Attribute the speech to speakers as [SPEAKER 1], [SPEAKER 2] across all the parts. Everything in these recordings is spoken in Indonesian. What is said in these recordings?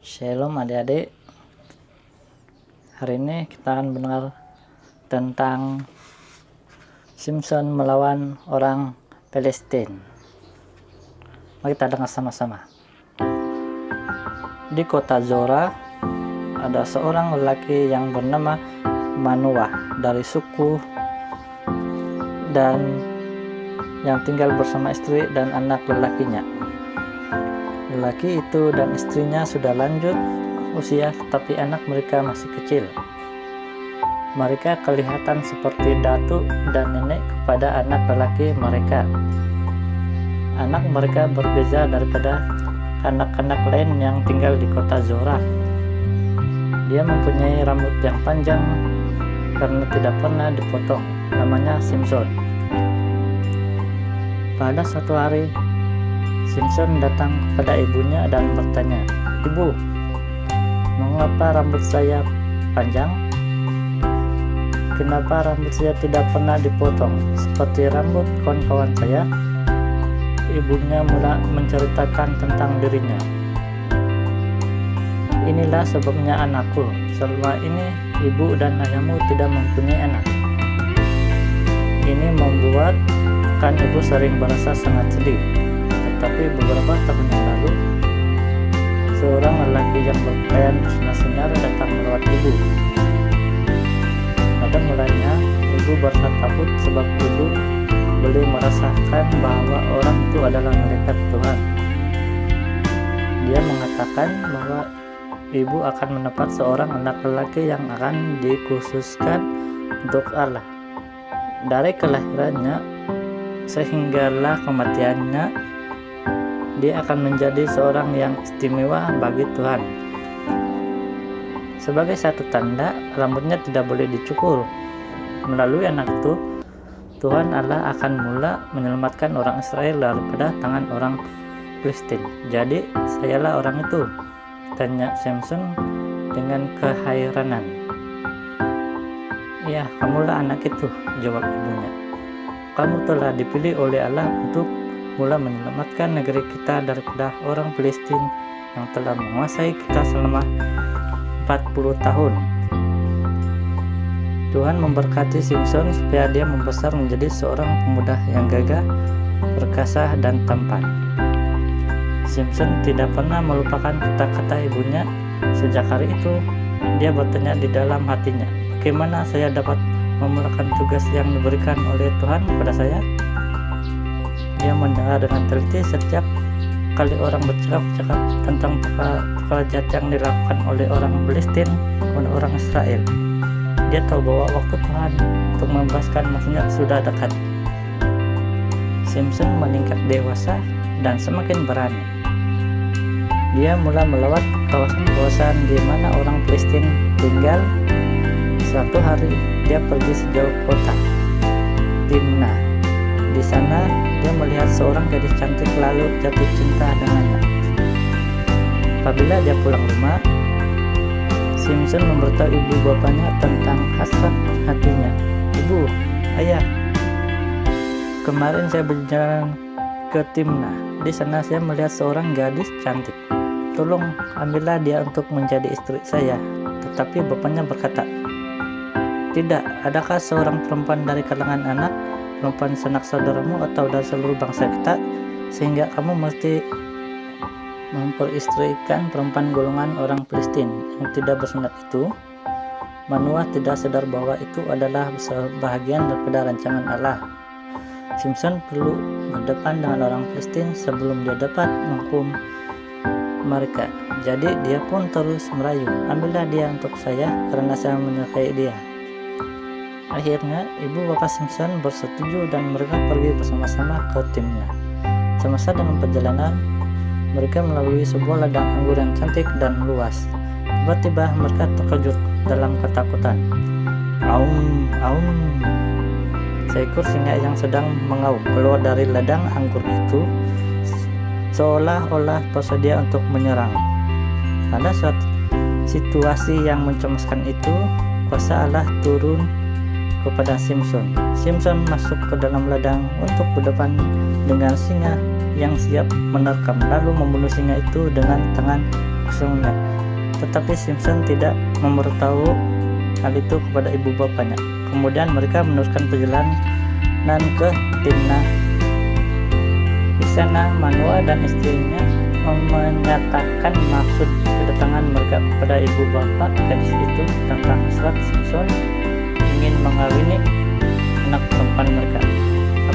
[SPEAKER 1] Shalom adik-adik, hari ini kita akan mendengar tentang Simson melawan orang Palestina. Mari kita dengar sama-sama. Di kota Zora ada seorang lelaki yang bernama Manoah dari suku dan yang tinggal bersama istri dan anak lelakinya. Lelaki itu dan istrinya sudah lanjut usia, tetapi anak mereka masih kecil. Mereka kelihatan seperti datuk dan nenek kepada anak lelaki mereka. Anak mereka berbeza daripada anak-anak lain yang tinggal di kota Zora. Dia mempunyai rambut yang panjang karena tidak pernah dipotong. Namanya Simson. Pada suatu hari, Simson datang kepada ibunya dan bertanya, "Ibu, mengapa rambut saya panjang? Kenapa rambut saya tidak pernah dipotong seperti rambut kawan-kawan saya?" Ibunya mulai menceritakan tentang dirinya. "Inilah sebabnya anakku, selama ini ibu dan ayahmu tidak mempunyai anak. Ini membuatkan ibu sering merasa sangat sedih. Tetapi beberapa tahun yang lalu, seorang lelaki yang berpakaian bersinar-sinar datang melawat ibu. Pada mulanya, ibu merasa takut sebab ibu boleh merasakan bahwa orang itu adalah malaikat Tuhan. Dia mengatakan bahwa ibu akan mendapat seorang anak lelaki yang akan dikhususkan untuk Allah. Dari kelahirannya sehinggalah kematiannya, dia akan menjadi seorang yang istimewa bagi Tuhan. Sebagai satu tanda, rambutnya tidak boleh dicukur. Melalui anak itu, Tuhan Allah akan mula menyelamatkan orang Israel daripada tangan orang Filistin. Jadi, sayalah orang itu?" tanya Simson dengan kehairanan. "Ya, kamulah anak itu," jawab ibunya. "Kamu telah dipilih oleh Allah untuk mula menyelamatkan negeri kita daripada orang Palestina yang telah menguasai kita selama 40 tahun. Tuhan memberkati Simson supaya dia membesar menjadi seorang pemuda yang gagah, perkasa, dan tampan." Simson tidak pernah melupakan kata-kata ibunya. Sejak hari itu, dia bertanya di dalam hatinya, "Bagaimana saya dapat memulakan tugas yang diberikan oleh Tuhan kepada saya?" Dia mendengar dengan teliti setiap kali orang bercakap-cakap tentang perkara jahat yang dilakukan oleh orang Palestina kepada orang Israel. Dia tahu bahwa waktu Tuhan untuk membebaskan maksudnya sudah dekat. Simson meningkat dewasa dan semakin berani. Dia mulai melawat kawasan-kawasan di mana orang Palestina tinggal. Suatu hari dia pergi sejauh kota Timnah. Di sana dia melihat seorang gadis cantik lalu jatuh cinta dengannya. Apabila dia pulang rumah, Simson memberitahu ibu bapaknya tentang hasrat hatinya. "Ibu, ayah, kemarin saya berjalan ke Timnah. Di sana saya melihat seorang gadis cantik. Tolong ambillah dia untuk menjadi istri saya." Tetapi bapaknya berkata, "Tidak, adakah seorang perempuan dari kalangan anak perempuan sanak saudaramu atau dari seluruh bangsa kita sehingga kamu mesti memperistrikan perempuan golongan orang Palestina yang tidak bersunat itu?" Manoah tidak sadar bahwa itu adalah bahagian daripada rancangan Allah. Simson perlu berdepan dengan orang Palestina sebelum dia dapat menghukum mereka. Jadi dia pun terus merayu, "Ambillah dia untuk saya karena saya menyukai dia." Akhirnya, ibu bapak Simson bersetuju dan mereka pergi bersama-sama ke Timnah. Semasa dalam perjalanan, mereka melalui sebuah ladang anggur yang cantik dan luas. Tiba-tiba mereka terkejut dalam ketakutan. "Aum, aum!" Seekor singa yang sedang mengaum keluar dari ladang anggur itu, seolah-olah bersedia untuk menyerang. Pada suatu situasi yang mencemaskan itu, kuasa Allah turun kepada Simson. Simson masuk ke dalam ladang untuk berdepan dengan singa yang siap menerkam, lalu membunuh singa itu dengan tangan kosongnya. Tetapi Simpson tidak memberitahu hal itu kepada ibu bapaknya. Kemudian mereka meneruskan perjalanan ke Timnah. Di sana Manoah dan istrinya menyatakan maksud kedatangan mereka kepada ibu bapak gadis itu tentang hasrat Simpson ingin mengawini anak perempuan mereka.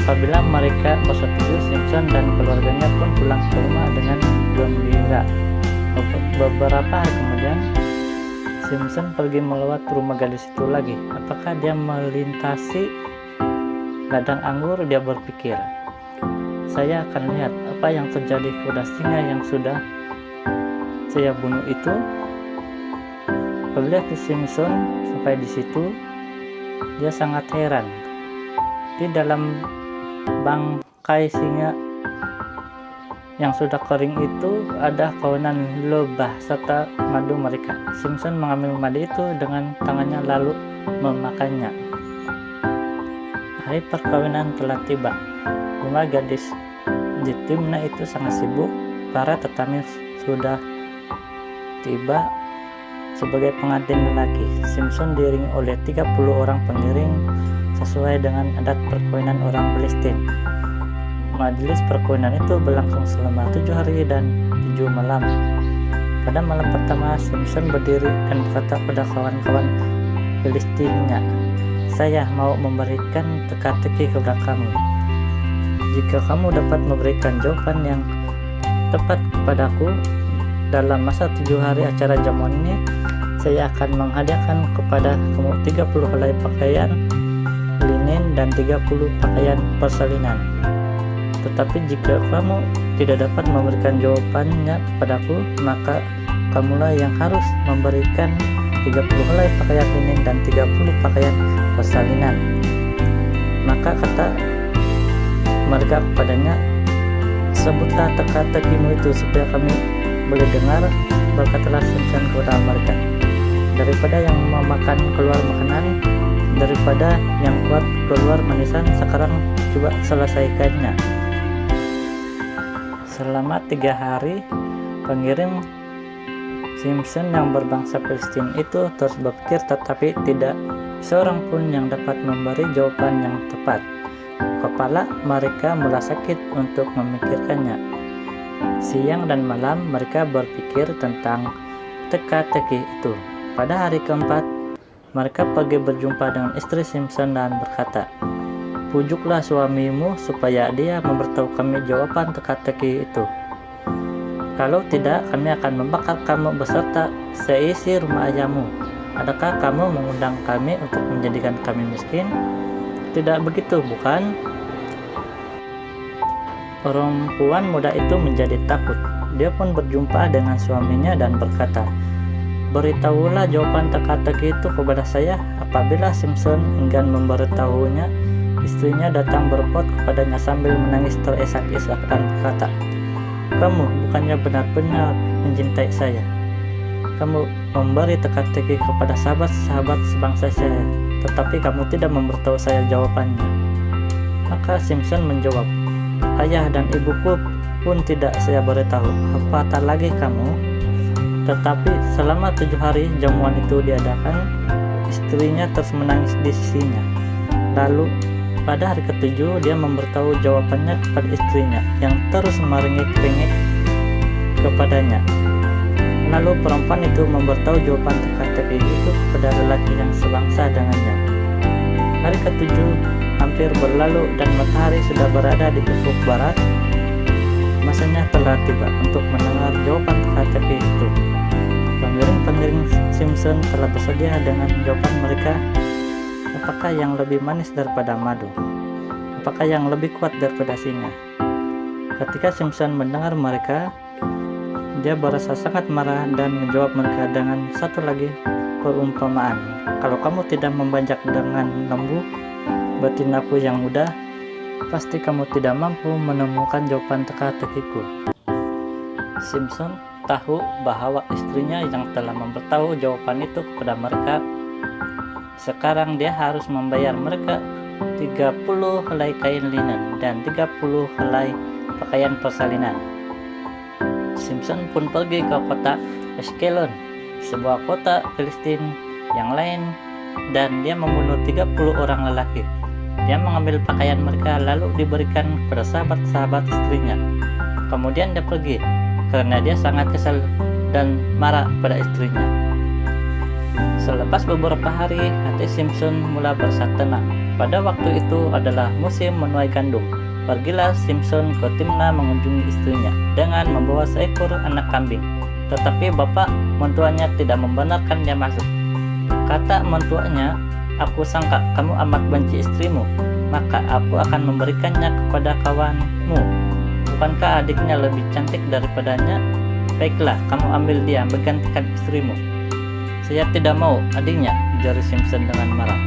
[SPEAKER 1] Apabila mereka bersetuju, Simpson dan keluarganya pun pulang ke rumah dengan gembira. Beberapa hari kemudian, Simpson pergi melewat rumah gadis itu lagi. Apakah dia melintasi ladang anggur? Dia berpikir, saya akan lihat apa yang terjadi kepada singa yang sudah saya bunuh itu. Apabila Simpson sampai di situ, dia sangat heran. Di dalam bangkai singa yang sudah kering itu ada kawanan lebah serta madu mereka. Simpson mengambil madu itu dengan tangannya lalu memakannya. Hari perkawinan telah tiba. Rumah gadis di Timnah itu sangat sibuk. Para tetamu sudah tiba sebagai pengantin lelaki. Simpson diiringi oleh 30 orang pengiring sesuai dengan adat perkawinan orang Palestina. Majelis perkawinan itu berlangsung selama 7 hari dan 7 malam. Pada malam pertama, Simpson berdiri dan berkata pada kawan-kawan Filistinnya, saya mau memberikan teka-teki kepada kamu. Jika kamu dapat memberikan jawaban yang tepat kepadaku dalam masa 7 hari acara jamuan ini, saya akan menghadiahkan kepada kamu 30 helai pakaian linen dan 30 pakaian persalinan. Tetapi jika kamu tidak dapat memberikan jawabannya kepadaku, maka kamulah yang harus memberikan 30 helai pakaian linen dan 30 pakaian persalinan. Maka kata mereka kepadanya, sebutlah teka-tekimu itu supaya kami boleh dengar. Berkatalah Simpson kepada mereka, daripada yang memakan keluar makanan, daripada yang kuat keluar manisan, sekarang coba selesaikannya. Selama 3 hari, pengiring Simpson yang berbangsa Palestina itu terus berpikir, tetapi tidak seorang pun yang dapat memberi jawaban yang tepat. Kepala mereka mulai sakit untuk memikirkannya. Siang dan malam mereka berpikir tentang teka-teki itu. Pada hari keempat, mereka pergi berjumpa dengan istri Simpson dan berkata, pujuklah suamimu supaya dia memberitahu kami jawaban teka-teki itu. Kalau tidak, kami akan membakar kamu beserta seisi rumah ayahmu. Adakah kamu mengundang kami untuk menjadikan kami miskin? Tidak begitu, bukan? Perempuan muda itu menjadi takut. Dia pun berjumpa dengan suaminya dan berkata, beritahulah jawaban teka-teki itu kepada saya. Apabila Simpson enggan memberitahunya, istrinya datang berpot kepadanya sambil menangis terisak-isak dan berkata, kamu bukannya benar-benar mencintai saya. Kamu memberi teka-teki kepada sahabat-sahabat sebangsa saya, tetapi kamu tidak memberitahu saya jawabannya. Maka Simpson menjawab, ayah dan ibuku pun tidak saya beritahu, apatah lagi kamu. Tetapi selama 7 hari jamuan itu diadakan, istrinya terus menangis di sisinya. Lalu pada hari ke-7 dia memberitahu jawabannya kepada istrinya yang terus merengek-rengek kepadanya. Lalu perempuan itu memberitahu jawaban teka-teki itu kepada lelaki yang sebangsa dengannya. Hari ke-7 hampir berlalu dan matahari sudah berada di ufuk barat. Masanya telah tiba untuk mendengar jawaban teka-teki itu. Pengiring-pengiring Simpson telah bersedia dengan jawaban mereka. Apakah yang lebih manis daripada madu? Apakah yang lebih kuat daripada singa? Ketika Simpson mendengar mereka, dia berasa sangat marah dan menjawab mereka dengan satu lagi perumpamaan. Kalau kamu tidak membajak dengan lembu batinaku yang mudah, pasti kamu tidak mampu menemukan jawaban teka-tekiku. Simpson tahu bahwa istrinya yang telah memberitahu jawaban itu kepada mereka, sekarang dia harus membayar mereka 30 helai kain linen dan 30 helai pakaian persalinan. Simpson pun pergi ke kota Ashkelon sebuah kota Filistin yang lain, dan dia membunuh 30 orang lelaki. Dia mengambil pakaian mereka lalu diberikan kepada sahabat-sahabat istrinya. Kemudian dia pergi karena dia sangat kesal dan marah pada istrinya. Selepas beberapa hari, hati Simpson mulai bersat tenang. Pada waktu itu adalah musim menuai gandum. Pergilah Simpson ke Timna mengunjungi istrinya dengan membawa seekor anak kambing. Tetapi bapak mentuanya tidak membenarkan dia masuk. Kata mentuanya, "Aku sangka kamu amat benci istrimu, maka aku akan memberikannya kepada kawanmu. Bukankah adiknya lebih cantik daripadanya? Baiklah, kamu ambil dia menggantikan istrimu." "Saya tidak mau adiknya," jari Simpson dengan marah.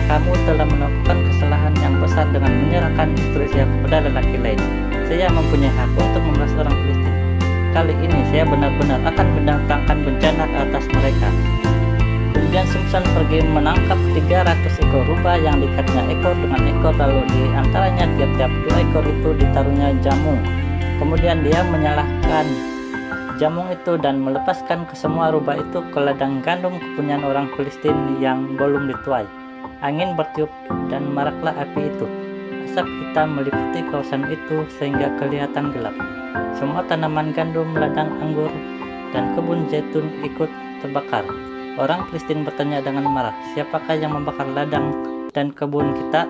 [SPEAKER 1] "Kamu telah melakukan kesalahan yang besar dengan menyerahkan istri saya kepada lelaki lain. Saya mempunyai hak untuk membalas orang Filistin. Kali ini saya benar-benar akan mendatangkan bencana ke atas mereka." Kemudian Simpson pergi menangkap 300 ekor rubah yang diikatnya ekor dengan ekor, lalu di antaranya tiap-tiap 2 ekor itu ditaruhnya jamung. Kemudian dia menyalahkan jamung itu dan melepaskan ke semua rubah itu ke ladang gandum kepunyaan orang Filistin yang belum dituai. Angin bertiup dan maraklah api itu. Asap hitam meliputi kawasan itu sehingga kelihatan gelap. Semua tanaman gandum, ladang anggur, dan kebun zaitun ikut terbakar. Orang Filistin bertanya dengan marah, "Siapakah yang membakar ladang dan kebun kita?"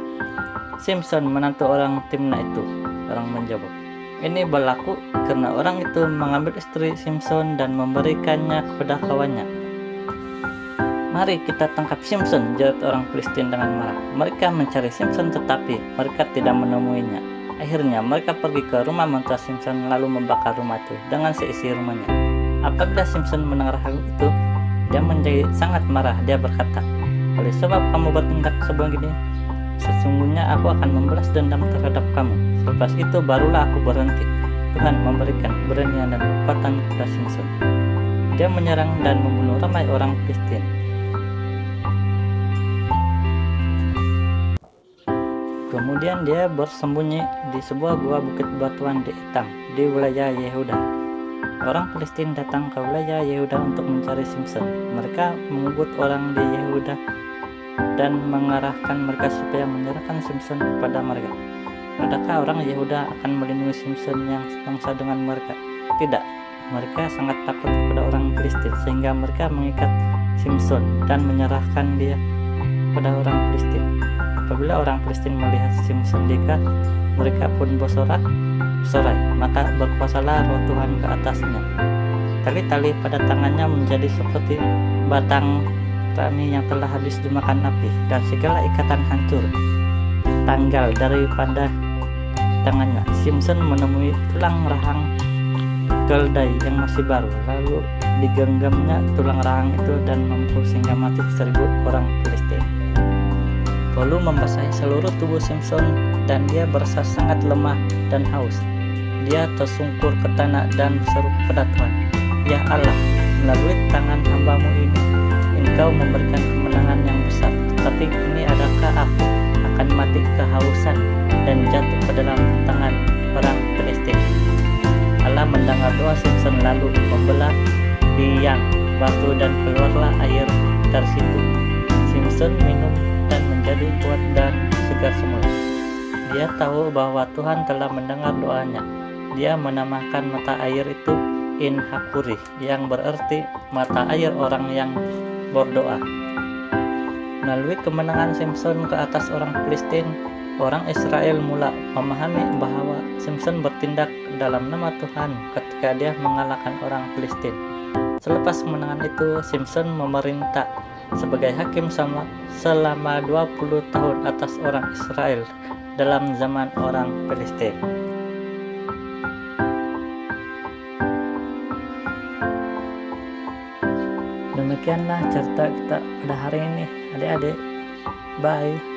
[SPEAKER 1] Simpson, menantu orang Timna itu, orang menjawab, "Ini berlaku karena orang itu mengambil istri Simpson dan memberikannya kepada kawannya." "Mari kita tangkap Simpson," jawab orang Filistin dengan marah. Mereka mencari Simpson tetapi mereka tidak menemuinya. Akhirnya mereka pergi ke rumah mentua Simpson lalu membakar rumah itu dengan seisi rumahnya. Apabila Simpson mendengar hal itu, dia menjadi sangat marah. Dia berkata, "Oleh sebab kamu bertindak sebegini, sesungguhnya aku akan membalas dendam terhadap kamu." Selepas itu barulah aku berhenti. Tuhan memberikan keberanian dan kekuatan kepada Simpson. Dia menyerang dan membunuh ramai orang Filistin. Kemudian dia bersembunyi di sebuah gua bukit batuan di Etam, di wilayah Yehuda. Orang Filistin datang ke wilayah Yehuda untuk mencari Simpson. Mereka mengugut orang di Yehuda dan mengarahkan mereka supaya menyerahkan Simpson kepada mereka. Adakah orang Yehuda akan melindungi Simpson yang sebangsa dengan mereka? Tidak. Mereka sangat takut kepada orang Filistin sehingga mereka mengikat Simpson dan menyerahkan dia kepada orang Filistin. Apabila orang Filistin melihat Simpson diikat, mereka pun bersorak, maka berkuasalah roh Tuhan ke atasnya. Tali-tali pada tangannya menjadi seperti batang rami yang telah habis dimakan api, dan segala ikatan hancur tanggal daripada tangannya. Simpson menemui tulang rahang keledai yang masih baru, lalu digenggamnya tulang rahang itu dan memukul sehingga mati 1000 orang Filistin. Bolu membasahi seluruh tubuh Simpson dan dia berasa sangat lemah dan haus. Dia tersungkur ke tanah dan berseru kepada Tuhan, "Ya Allah, melalui tangan hamba-Mu ini, Engkau memberikan kemenangan yang besar. Tetapi kini adakah aku akan mati kehausan dan jatuh ke dalam tangan orang Filistin?" Allah mendengar doa Simpson lalu membelah biang batu dan keluarlah air dari situ. Simpson minum dan menjadi kuat dan segar semula. Dia tahu bahwa Tuhan telah mendengar doanya. Dia menamakan mata air itu In Hakuri, yang berarti mata air orang yang berdoa. Melalui kemenangan Simpson ke atas orang Filistin, orang Israel mula memahami bahwa Simpson bertindak dalam nama Tuhan ketika dia mengalahkan orang Filistin. Selepas kemenangan itu, Simpson memerintah sebagai hakim selama 20 tahun atas orang Israel dalam zaman orang Filistin. Demikianlah cerita kita pada hari ini, adik-adik. Bye.